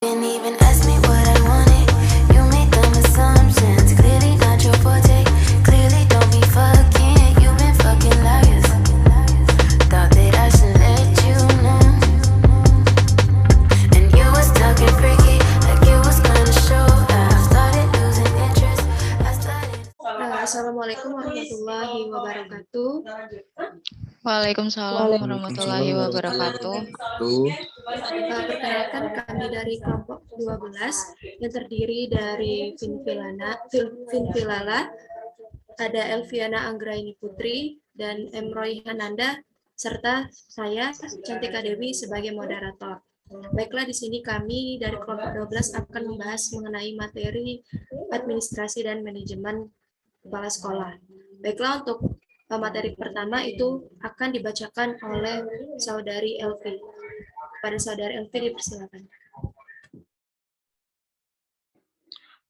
Didn't even ask me what I wanted. You made dumb assumptions. Clearly not your forte. Clearly don't be fucking. You've been fucking liars. Thought that I should let you know. And you was talking freaky, like you was gonna show. I started losing interest. I started. Assalamualaikum warahmatullahi wabarakatuh. Waalaikumsalam warahmatullahi Waalaikumsalam wabarakatuh. Perkenalkan, kami dari kelompok 12 yang terdiri dari Vinvilala, ada Elviana Anggraini Putri, dan Emroy Hananda, serta saya, Cantika Dewi, sebagai moderator. Baiklah, di sini kami dari kelompok 12 akan membahas mengenai materi administrasi dan manajemen kepala sekolah. Baiklah, untuk materi pertama itu akan dibacakan oleh Saudari Elvi. Pada Saudari Elvi dipersilakan.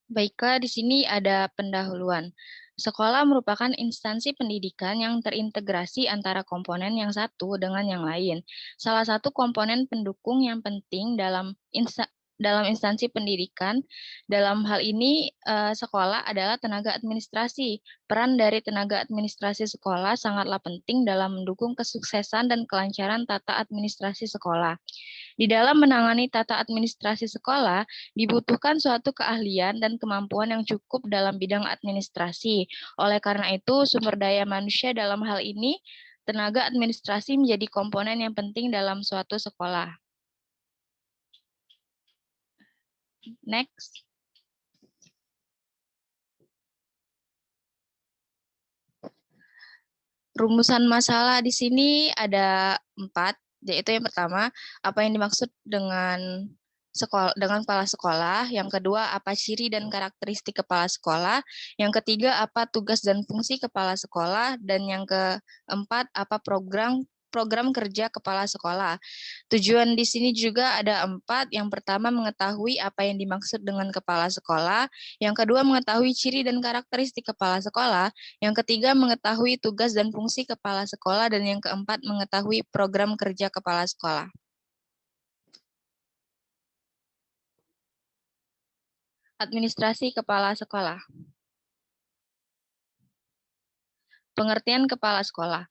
Baiklah, di sini ada pendahuluan. Sekolah merupakan instansi pendidikan yang terintegrasi antara komponen yang satu dengan yang lain. Salah satu komponen pendukung yang penting dalam instansi pendidikan, dalam hal ini sekolah adalah tenaga administrasi. Peran dari tenaga administrasi sekolah sangatlah penting dalam mendukung kesuksesan dan kelancaran tata administrasi sekolah. Di dalam menangani tata administrasi sekolah, dibutuhkan suatu keahlian dan kemampuan yang cukup dalam bidang administrasi. Oleh karena itu, sumber daya manusia dalam hal ini, tenaga administrasi menjadi komponen yang penting dalam suatu sekolah. Next. Rumusan masalah di sini ada 4. Yaitu yang pertama, apa yang dimaksud dengan kepala sekolah, yang kedua, apa ciri dan karakteristik kepala sekolah, yang ketiga, apa tugas dan fungsi kepala sekolah, dan yang keempat, apa program kerja kepala sekolah. Tujuan di sini juga ada 4. Yang pertama, mengetahui apa yang dimaksud dengan kepala sekolah. Yang kedua, mengetahui ciri dan karakteristik kepala sekolah. Yang ketiga, mengetahui tugas dan fungsi kepala sekolah. Dan yang keempat, mengetahui program kerja kepala sekolah. Administrasi kepala sekolah. Pengertian kepala sekolah.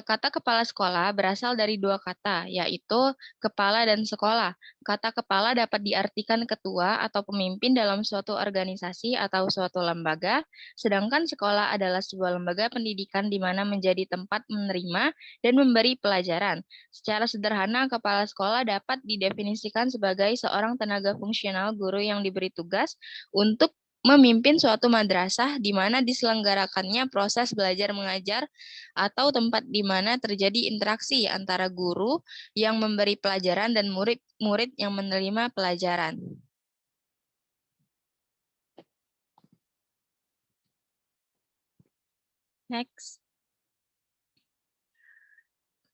Kata kepala sekolah berasal dari 2 kata, yaitu kepala dan sekolah. Kata kepala dapat diartikan ketua atau pemimpin dalam suatu organisasi atau suatu lembaga, sedangkan sekolah adalah sebuah lembaga pendidikan di mana menjadi tempat menerima dan memberi pelajaran. Secara sederhana, kepala sekolah dapat didefinisikan sebagai seorang tenaga fungsional guru yang diberi tugas untuk memimpin suatu madrasah di mana diselenggarakannya proses belajar mengajar atau tempat di mana terjadi interaksi antara guru yang memberi pelajaran dan murid-murid yang menerima pelajaran. Next.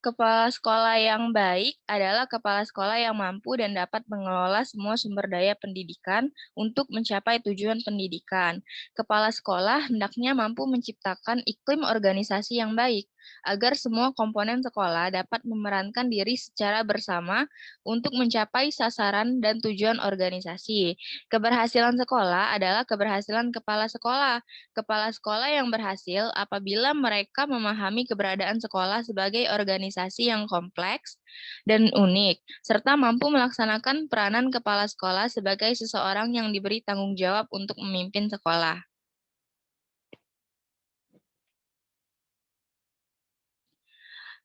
Kepala sekolah yang baik adalah kepala sekolah yang mampu dan dapat mengelola semua sumber daya pendidikan untuk mencapai tujuan pendidikan. Kepala sekolah hendaknya mampu menciptakan iklim organisasi yang baik, agar semua komponen sekolah dapat memerankan diri secara bersama untuk mencapai sasaran dan tujuan organisasi. Keberhasilan sekolah adalah keberhasilan kepala sekolah. Kepala sekolah yang berhasil apabila mereka memahami keberadaan sekolah sebagai organisasi yang kompleks dan unik, serta mampu melaksanakan peranan kepala sekolah sebagai seseorang yang diberi tanggung jawab untuk memimpin sekolah.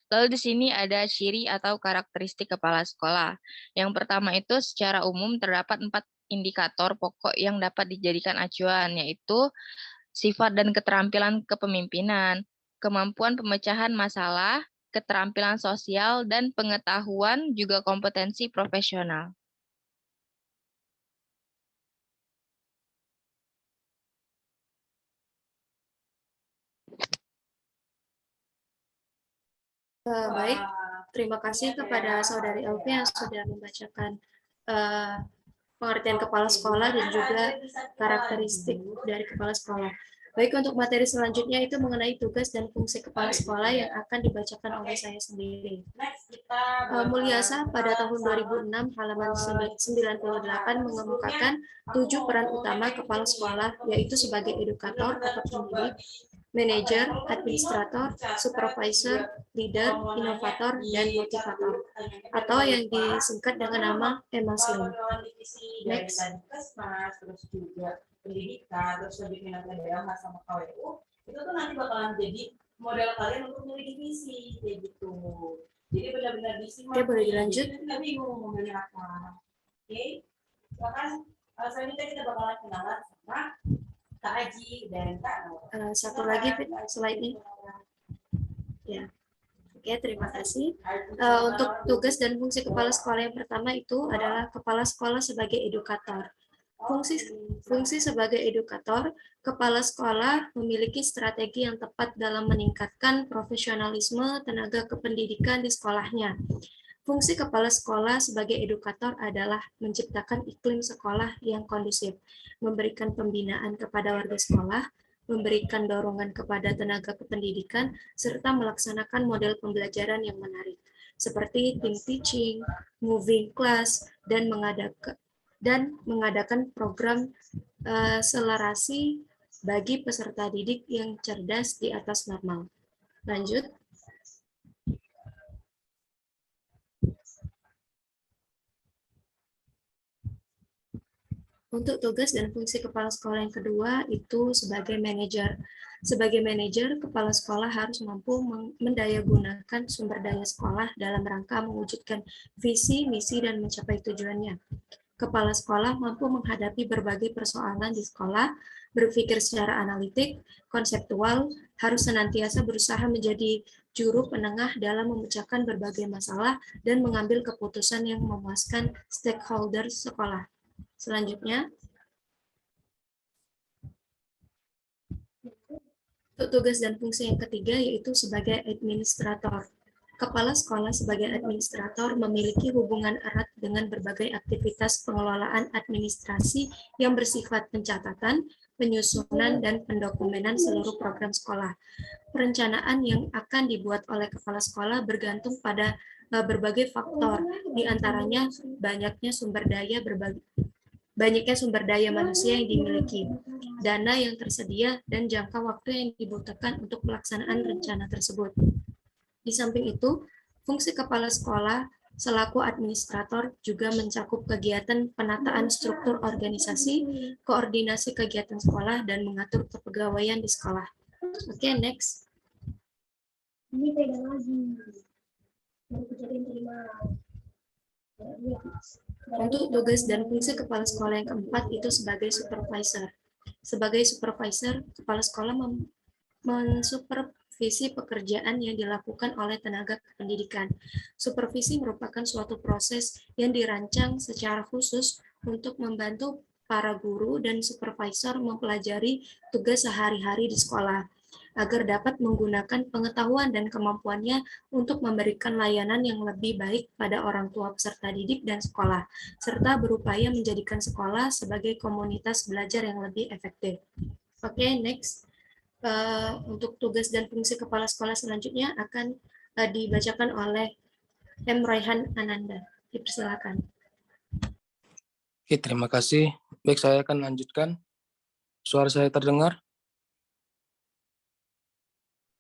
Lalu di sini ada ciri atau karakteristik kepala sekolah. Yang pertama itu secara umum terdapat 4 indikator pokok yang dapat dijadikan acuan, yaitu sifat dan keterampilan kepemimpinan, kemampuan pemecahan masalah, keterampilan sosial, dan pengetahuan juga kompetensi profesional. Baik, terima kasih kepada Saudari Elvi yang sudah membacakan pengertian kepala sekolah dan juga karakteristik dari kepala sekolah. Baik, untuk materi selanjutnya itu mengenai tugas dan fungsi kepala sekolah yang akan dibacakan oleh saya sendiri. Mulyasa pada tahun 2006 halaman 98 mengemukakan 7 peran utama kepala sekolah, yaitu sebagai edukator atau pendidik, manajer, administrator, supervisor, leader, inovator, dan motivator, atau yang disingkat dengan nama Emaslim. Next. Terus juga pendidikan, terus lebih minat daerah sama KWU, itu tuh nanti bakalan jadi model kalian untuk milih divisi kayak gitu. Jadi benar-benar disimak. Oke, boleh dilanjut. Kita bingung mau milih apa. Oke, silakan. Selanjutnya kita bakalan kenalan sama Kak Aji dan Kak Nur. Satu lagi slide-nya. Ya. Oke, terima kasih. Untuk tugas dan fungsi kepala sekolah yang pertama itu adalah kepala sekolah sebagai edukator. Fungsi sebagai edukator, kepala sekolah memiliki strategi yang tepat dalam meningkatkan profesionalisme tenaga kependidikan di sekolahnya. Fungsi kepala sekolah sebagai edukator adalah menciptakan iklim sekolah yang kondusif, memberikan pembinaan kepada warga sekolah, memberikan dorongan kepada tenaga kependidikan, serta melaksanakan model pembelajaran yang menarik, seperti team teaching, moving class, dan mengadakan program selerasi bagi peserta didik yang cerdas di atas normal. Lanjut. Untuk tugas dan fungsi kepala sekolah yang kedua itu sebagai manajer. Sebagai manajer, kepala sekolah harus mampu mendayagunakan sumber daya sekolah dalam rangka mewujudkan visi, misi, dan mencapai tujuannya. Kepala sekolah mampu menghadapi berbagai persoalan di sekolah, berpikir secara analitik, konseptual, harus senantiasa berusaha menjadi juru penengah dalam memecahkan berbagai masalah dan mengambil keputusan yang memuaskan stakeholder sekolah. Selanjutnya, untuk tugas dan fungsi yang ketiga yaitu sebagai administrator. Kepala sekolah sebagai administrator memiliki hubungan erat dengan berbagai aktivitas pengelolaan administrasi yang bersifat pencatatan, penyusunan, dan pendokumenan seluruh program sekolah. Perencanaan yang akan dibuat oleh kepala sekolah bergantung pada berbagai faktor, diantaranya banyaknya sumber daya manusia yang dimiliki, dana yang tersedia, dan jangka waktu yang dibutuhkan untuk pelaksanaan rencana tersebut. Di samping itu, fungsi kepala sekolah selaku administrator juga mencakup kegiatan penataan struktur organisasi, koordinasi kegiatan sekolah, dan mengatur kepegawaian di sekolah. Oke, next. Ini beda lagi. Baru kejadian terima. Untuk tugas dan fungsi kepala sekolah yang keempat itu sebagai supervisor. Sebagai supervisor, kepala sekolah mensupervisi pekerjaan yang dilakukan oleh tenaga kependidikan. Supervisi merupakan suatu proses yang dirancang secara khusus untuk membantu para guru dan supervisor mempelajari tugas sehari-hari di sekolah, agar dapat menggunakan pengetahuan dan kemampuannya untuk memberikan layanan yang lebih baik pada orang tua peserta didik dan sekolah, serta berupaya menjadikan sekolah sebagai komunitas belajar yang lebih efektif. Oke, next. Untuk tugas dan fungsi kepala sekolah selanjutnya akan dibacakan oleh M. Raihan Ananda. Dipersilakan. Oke, terima kasih. Baik, saya akan lanjutkan. Suara saya terdengar?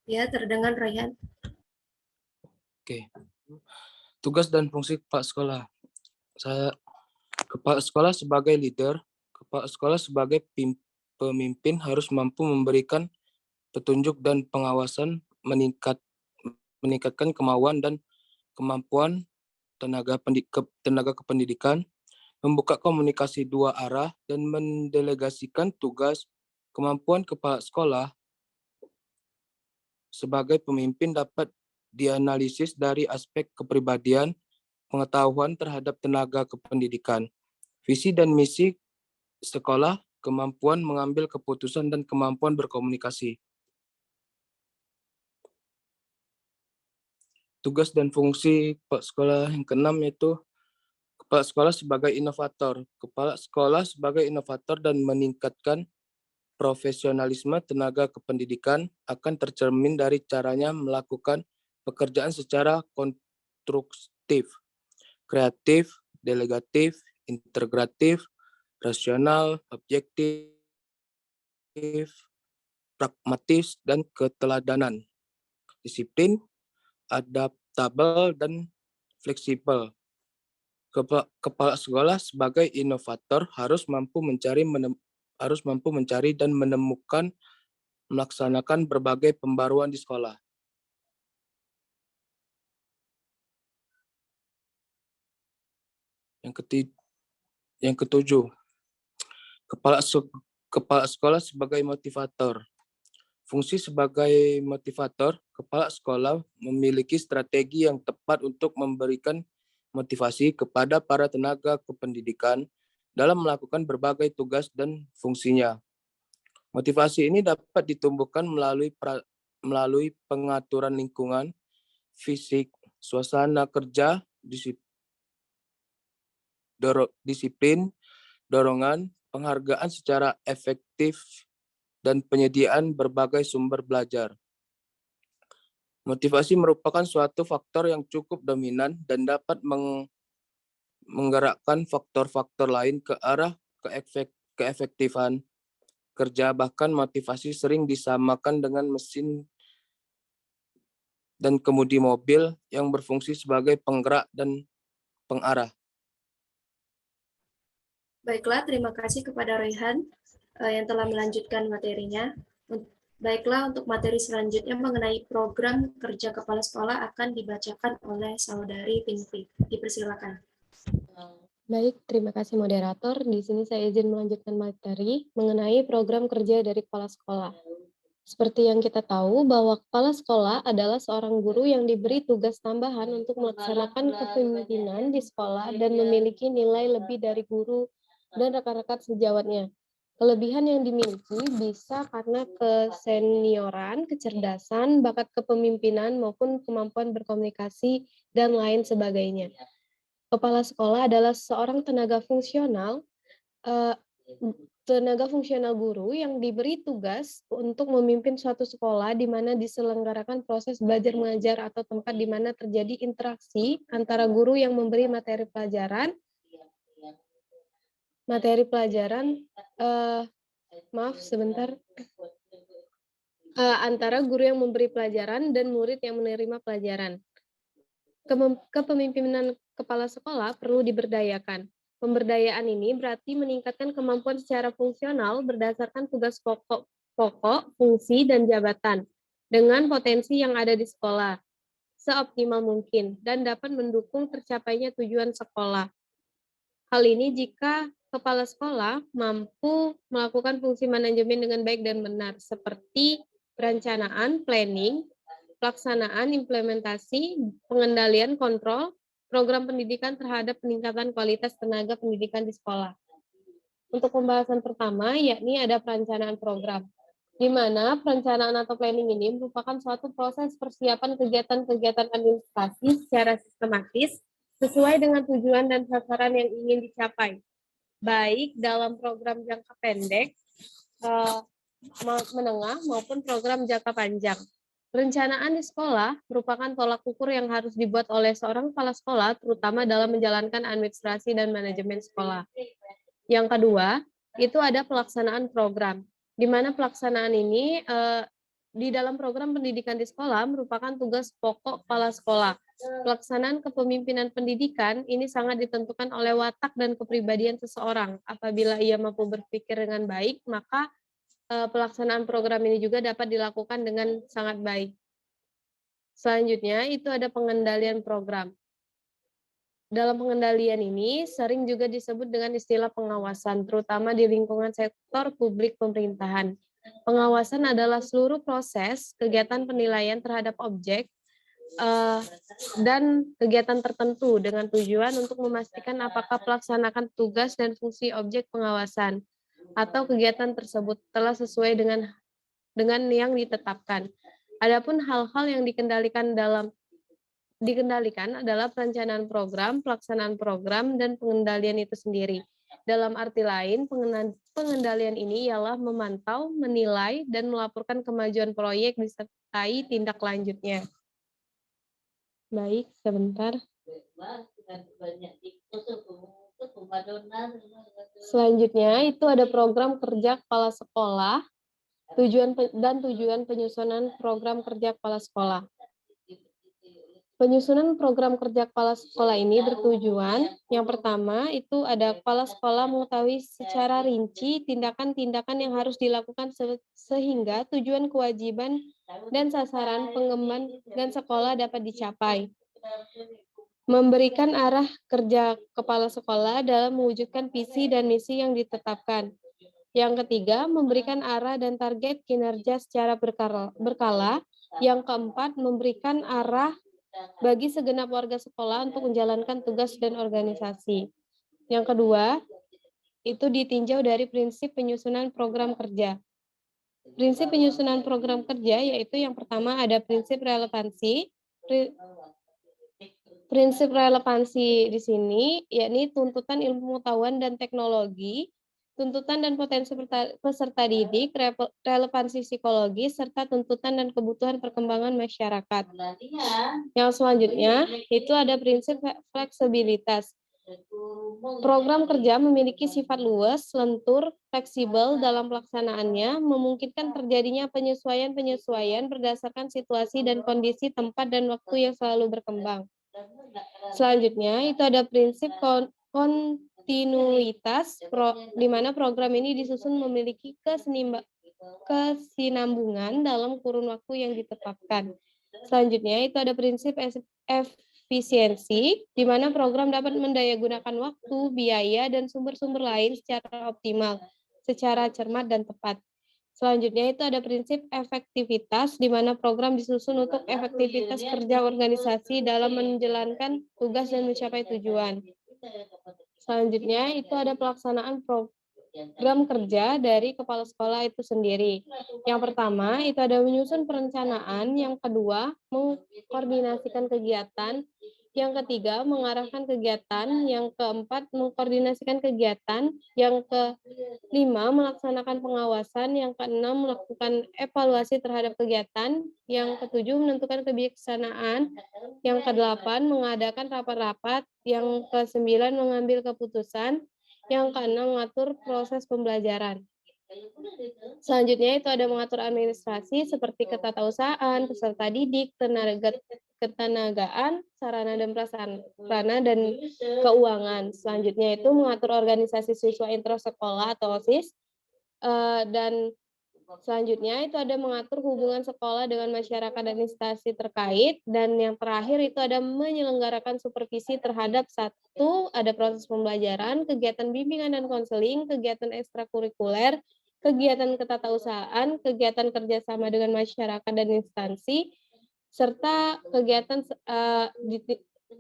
Ya, terdengar Raihan. Oke. Tugas dan fungsi kepala sekolah. Kepala sekolah sebagai leader, kepala sekolah sebagai pemimpin harus mampu memberikan petunjuk dan pengawasan, meningkatkan kemauan dan kemampuan tenaga kependidikan, membuka komunikasi dua arah, dan mendelegasikan tugas. Kemampuan kepala sekolah sebagai pemimpin dapat dianalisis dari aspek kepribadian, pengetahuan terhadap tenaga kependidikan, visi dan misi sekolah, kemampuan mengambil keputusan, dan kemampuan berkomunikasi. Tugas dan fungsi kepala sekolah yang keenam yaitu kepala sekolah sebagai inovator. Kepala sekolah sebagai inovator dan meningkatkan profesionalisme tenaga kependidikan akan tercermin dari caranya melakukan pekerjaan secara konstruktif, kreatif, delegatif, integratif, rasional, objektif, pragmatis, dan keteladanan, disiplin, adaptabel, dan fleksibel. Kepala sekolah sebagai inovator harus mampu mencari dan menemukan melaksanakan berbagai pembaruan di sekolah. Yang ketujuh, kepala sekolah sebagai motivator. Fungsi sebagai motivator, kepala sekolah memiliki strategi yang tepat untuk memberikan motivasi kepada para tenaga kependidikan dalam melakukan berbagai tugas dan fungsinya. Motivasi ini dapat ditumbuhkan melalui pengaturan lingkungan, fisik, suasana kerja, disiplin, dorongan, penghargaan secara efektif, dan penyediaan berbagai sumber belajar. Motivasi merupakan suatu faktor yang cukup dominan dan dapat menggerakkan faktor-faktor lain ke arah keefektifan kerja. Bahkan motivasi sering disamakan dengan mesin dan kemudi mobil yang berfungsi sebagai penggerak dan pengarah. Baiklah, terima kasih kepada Raihan yang telah melanjutkan materinya. Baiklah, untuk materi selanjutnya mengenai program kerja kepala sekolah akan dibacakan oleh saudari Pinky. Dipersilakan. Baik, terima kasih moderator. Di sini saya izin melanjutkan materi mengenai program kerja dari kepala sekolah. Seperti yang kita tahu bahwa kepala sekolah adalah seorang guru yang diberi tugas tambahan untuk melaksanakan kepemimpinan di sekolah dan memiliki nilai lebih dari guru dan rekan-rekan sejawatnya. Kelebihan yang dimiliki bisa karena kesenioran, kecerdasan, bakat kepemimpinan, maupun kemampuan berkomunikasi, dan lain sebagainya. Kepala sekolah adalah seorang tenaga fungsional guru yang diberi tugas untuk memimpin suatu sekolah di mana diselenggarakan proses belajar mengajar atau tempat di mana terjadi interaksi antara guru yang memberi materi pelajaran antara guru yang memberi pelajaran dan murid yang menerima pelajaran. Kepemimpinan kepala sekolah perlu diberdayakan. Pemberdayaan ini berarti meningkatkan kemampuan secara fungsional berdasarkan tugas pokok, fungsi, dan jabatan dengan potensi yang ada di sekolah seoptimal mungkin dan dapat mendukung tercapainya tujuan sekolah. Hal ini jika kepala sekolah mampu melakukan fungsi manajemen dengan baik dan benar, seperti perencanaan, planning, pelaksanaan, implementasi, pengendalian, kontrol, program pendidikan terhadap peningkatan kualitas tenaga pendidikan di sekolah. Untuk pembahasan pertama, yakni ada perencanaan program, di mana perencanaan atau planning ini merupakan suatu proses persiapan kegiatan-kegiatan administrasi secara sistematis sesuai dengan tujuan dan sasaran yang ingin dicapai, baik dalam program jangka pendek, menengah, maupun program jangka panjang. Perencanaan di sekolah merupakan tolak ukur yang harus dibuat oleh seorang kepala sekolah, terutama dalam menjalankan administrasi dan manajemen sekolah. Yang kedua, itu ada pelaksanaan program, di mana pelaksanaan ini di dalam program pendidikan di sekolah merupakan tugas pokok kepala sekolah. Pelaksanaan kepemimpinan pendidikan ini sangat ditentukan oleh watak dan kepribadian seseorang. Apabila ia mampu berpikir dengan baik, maka pelaksanaan program ini juga dapat dilakukan dengan sangat baik. Selanjutnya, itu ada pengendalian program. Dalam pengendalian ini sering juga disebut dengan istilah pengawasan, terutama di lingkungan sektor publik pemerintahan. Pengawasan adalah seluruh proses kegiatan penilaian terhadap objek dan kegiatan tertentu dengan tujuan untuk memastikan apakah pelaksanaan tugas dan fungsi objek pengawasan atau kegiatan tersebut telah sesuai dengan yang ditetapkan. Adapun hal-hal yang dikendalikan adalah perencanaan program, pelaksanaan program, dan pengendalian itu sendiri. Dalam arti lain, pengendalian ini ialah memantau, menilai, dan melaporkan kemajuan proyek disertai tindak lanjutnya. Baik, sebentar. Selanjutnya itu ada program kerja kepala sekolah, tujuan penyusunan program kerja kepala sekolah. Penyusunan program kerja kepala sekolah ini bertujuan, yang pertama itu ada kepala sekolah mengetahui secara rinci tindakan-tindakan yang harus dilakukan sehingga tujuan kewajiban dan sasaran pengemban dan sekolah dapat dicapai. Memberikan arah kerja kepala sekolah dalam mewujudkan visi dan misi yang ditetapkan. Yang ketiga, memberikan arah dan target kinerja secara berkala. Yang keempat, memberikan arah bagi segenap warga sekolah untuk menjalankan tugas dan organisasi. Yang kedua, itu ditinjau dari prinsip penyusunan program kerja. Prinsip penyusunan program kerja yaitu yang pertama ada prinsip relevansi. Prinsip relevansi di sini yakni tuntutan ilmu pengetahuan dan teknologi, tuntutan dan potensi peserta didik, relevansi psikologis, serta tuntutan dan kebutuhan perkembangan masyarakat. Yang selanjutnya, itu ada prinsip fleksibilitas. Program kerja memiliki sifat luas, lentur, fleksibel dalam pelaksanaannya, memungkinkan terjadinya penyesuaian-penyesuaian berdasarkan situasi dan kondisi tempat dan waktu yang selalu berkembang. Selanjutnya, itu ada prinsip kontinuitas, di mana program ini disusun memiliki kesinambungan dalam kurun waktu yang ditetapkan. Selanjutnya, itu ada prinsip efisiensi, di mana program dapat mendayagunakan waktu, biaya, dan sumber-sumber lain secara optimal, secara cermat dan tepat. Selanjutnya itu ada prinsip efektivitas, di mana program disusun untuk efektivitas kerja organisasi dalam menjalankan tugas dan mencapai tujuan. Selanjutnya itu ada pelaksanaan program kerja dari kepala sekolah itu sendiri. Yang pertama itu ada menyusun perencanaan, yang kedua mengkoordinasikan kegiatan, yang ketiga mengarahkan kegiatan, yang keempat mengkoordinasikan kegiatan, yang kelima melaksanakan pengawasan, yang keenam melakukan evaluasi terhadap kegiatan, yang ketujuh menentukan kebijaksanaan, yang kedelapan mengadakan rapat-rapat, yang kesembilan mengambil keputusan, yang keenam mengatur proses pembelajaran. Selanjutnya itu ada mengatur administrasi seperti ketatausahaan, peserta didik, ketenagaan, sarana dan prasarana, dan keuangan. Selanjutnya itu mengatur organisasi siswa intrasekolah atau OSIS, dan selanjutnya itu ada mengatur hubungan sekolah dengan masyarakat dan instansi terkait, dan yang terakhir itu ada menyelenggarakan supervisi terhadap satu, ada proses pembelajaran, kegiatan bimbingan dan konseling, kegiatan ekstrakurikuler, kegiatan ketatausahaan, kegiatan kerjasama dengan masyarakat dan instansi, serta kegiatan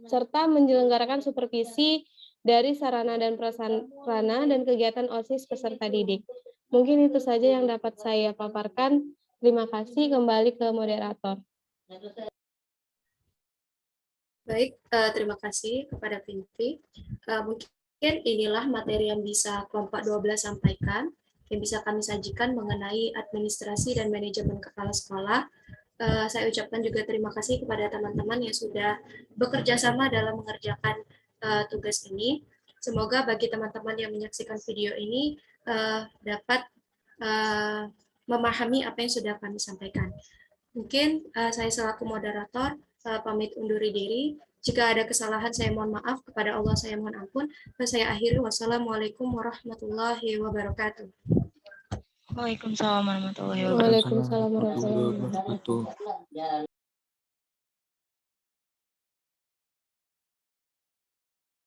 serta menyelenggarakan supervisi dari sarana dan prasarana dan kegiatan OSIS peserta didik. Mungkin itu saja yang dapat saya paparkan. Terima kasih, kembali ke moderator. Baik, terima kasih kepada Pinky. Mungkin inilah materi yang bisa kelompok 12 sampaikan, yang bisa kami sajikan mengenai administrasi dan manajemen kepala sekolah. Saya ucapkan juga terima kasih kepada teman-teman yang sudah bekerja sama dalam mengerjakan tugas ini. Semoga bagi teman-teman yang menyaksikan video ini dapat memahami apa yang sudah kami sampaikan. Mungkin saya selaku moderator pamit undur diri. Jika ada kesalahan saya mohon maaf, kepada Allah saya mohon ampun. Saya akhiri, wassalamualaikum warahmatullahi wabarakatuh. Waalaikumsalam warahmatullahi wabarakatuh. Waalaikumsalam warahmatullahi wabarakatuh.